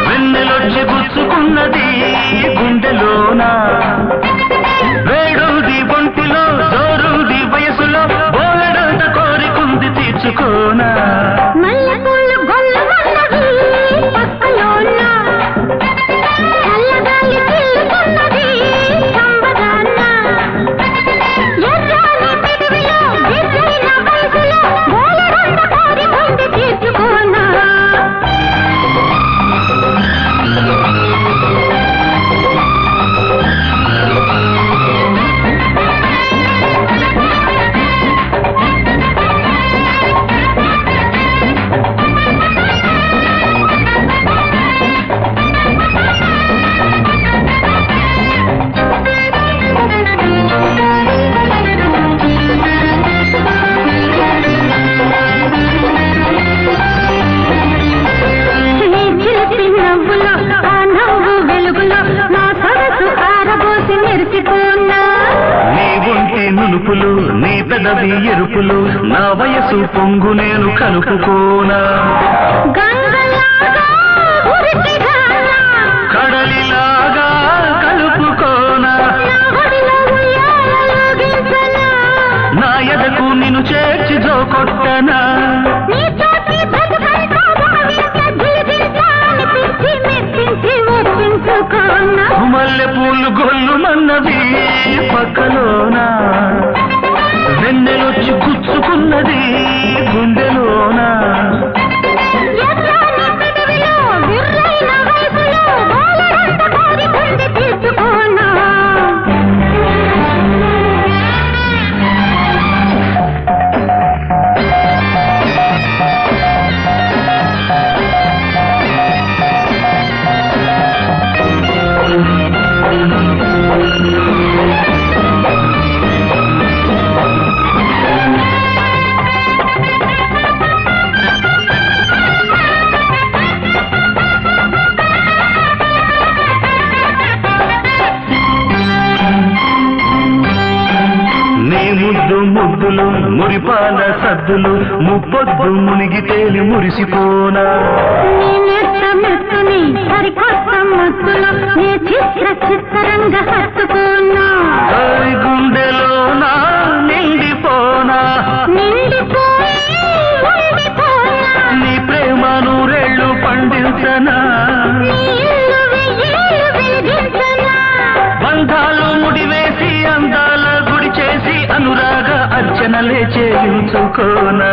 వెన్నెలొచ్చి గుచ్చుకున్నది గుండెలోనా వేడుది ఒంటిలో జోరుది వయసులో బోలెడంత కోరికుంది తీర్చుకోనా నునుపులు నీ పెదవి ఎరుపులు నా వయసు పొంగు నేను కలుపుకోనా కడలిలాగా కలుపుకోనా నా ఎదకు నిన్ను చేర్చి జోకొట్టనా మల్లె పూలు గొల్లు మన్నది పక్కలోనా వెన్నెలొచ్చి గుచ్చుకున్నది గుండెలోనా ముద్దు ముద్దులు మురిపాల సద్దులు ముప్పొద్దు మునిగి తేలి మురిసిపోనా గుండెలోనా నిండిపోనా నీ ప్రేమ నూరేళ్ళు పండించనా బంధాలు ముడివేసి అందాల గుడి చేసి అనురాగ అర్చనలే చేయించుకోనా